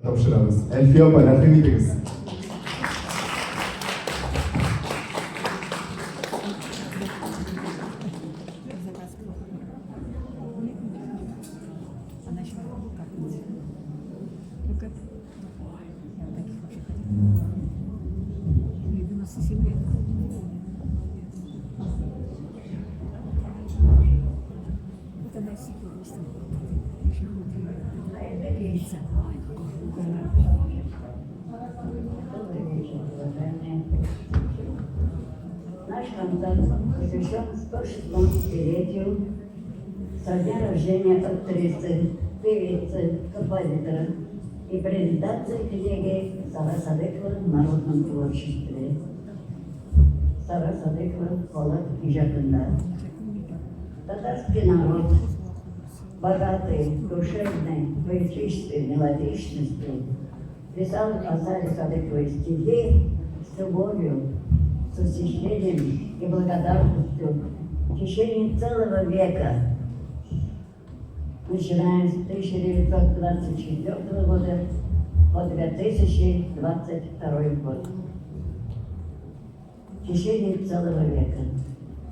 тапшырамыз. Әлфия апа, рахмет етіңіз. Наш концерт посвящен 116-летию со дня рождения актрисы, певицы, композитора и презентации книги Сара Садыкова в народном творчестве. Сара Садыкова «Полок и Жакында». Татарский народ, богатый, душевной, поэтической мелодичностью, писал о Саре Садыковой стихи с любовью, с восхищением и благодарностью в течение целого века, начиная с 1924 года по 2022 год. В течение целого века.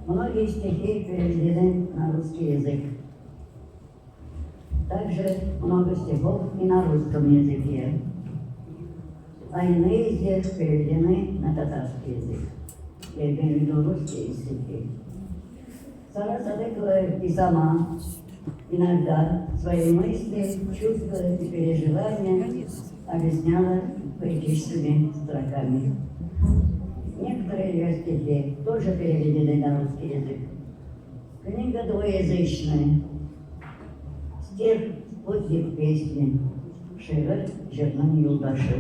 Многие стихи переведены на русский язык. Также много стихов и на русском языке, а иные из них переведены на татарский язык. Я имею в виду русские стихи. Сара Садыкова и сама иногда свои мысли, чувства и переживания объясняла поэтическими строками. Некоторые ее стихи тоже переведены на русский язык. Книга двуязычная. Стих «Спутник песни», шевер «Жерном юлдаши».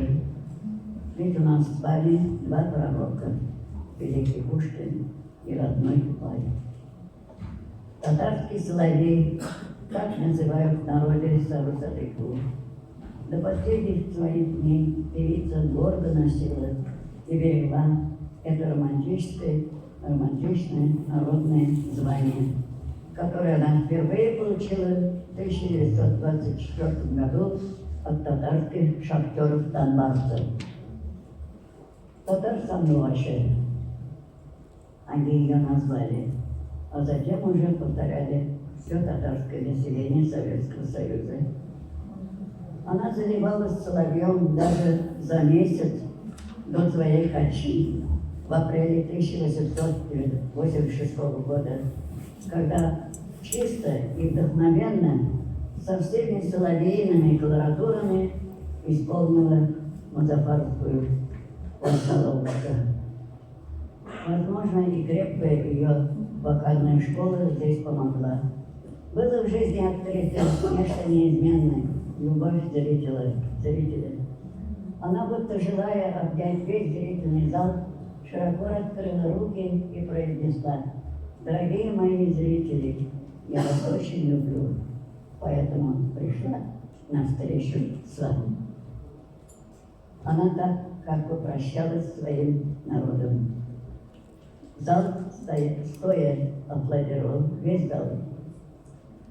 Ведь у нас с вами два пророка, великий Пушкин и родной Купай. Татарский соловей, так называют в народе Сару Садыкову. До последних своих дней певица гордо носила и берегла это романтичное народное звание, которое она впервые получила в 1924 году от татарских шахтеров-донбасса. Татарстан Младшая, они ее назвали, а затем уже повторяли все татарское население Советского Союза. Она занималась соловьем даже за месяц до своей кончины в апреле 1886 года, когда чисто и вдохновенно со всеми соловейными колоратурами исполнила Музафаровскую «Поцеловка». Возможно, и крепкая ее вокальная школа здесь помогла. Было в жизни актрисы нечто неизменное — любовь зрителя. Она, будто желая обнять весь зрительный зал, широко раскрыла руки и произнесла: «Дорогие мои зрители, я вас очень люблю, поэтому пришла на встречу с вами». Она так как попрощалась с своим народом. Зал стоя аплодировал, весь зал.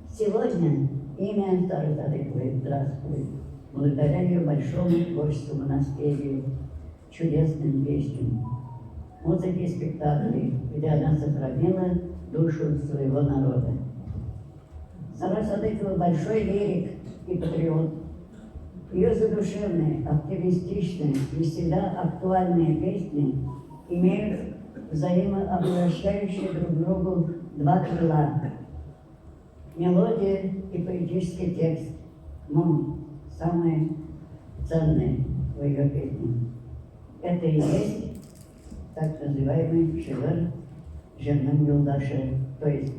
Сегодня имя Сары Садыковой здравствует, благодаря ее большому творческому наследию, чудесным песням, музыке и спектаклей, где она сохранила душу своего народа. Сара Садыкова — большой лирик и патриот. Ее задушевные, оптимистичные и всегда актуальные песни имеют взаимообращающие друг другу два крыла. Мелодия и поэтический текст — самые ценные в ее песне. Это и есть так называемый шевер «Жерном юлдаше», то есть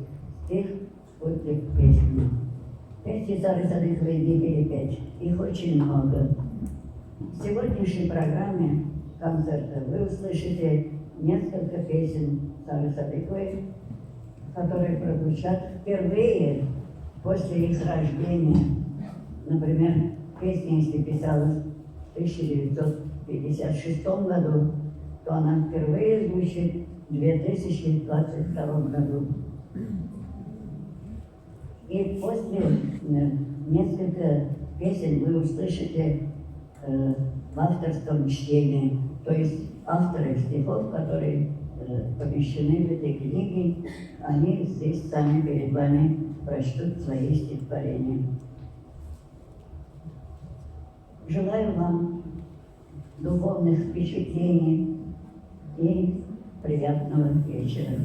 стих «Спутник песни». Песни Сары Садыковой не перепеть, их очень много. В сегодняшней программе концерта вы услышите несколько песен Сары Садыковой, которые прозвучат впервые после их рождения. Например, песня, если писалась в 1956 году, то она впервые звучит в 2022 году. И после несколько песен вы услышите в авторском чтении, то есть авторы стихов, которые помещены в этой книге, они здесь сами перед вами прочтут свои стихотворения. Желаю вам духовных впечатлений и приятного вечера.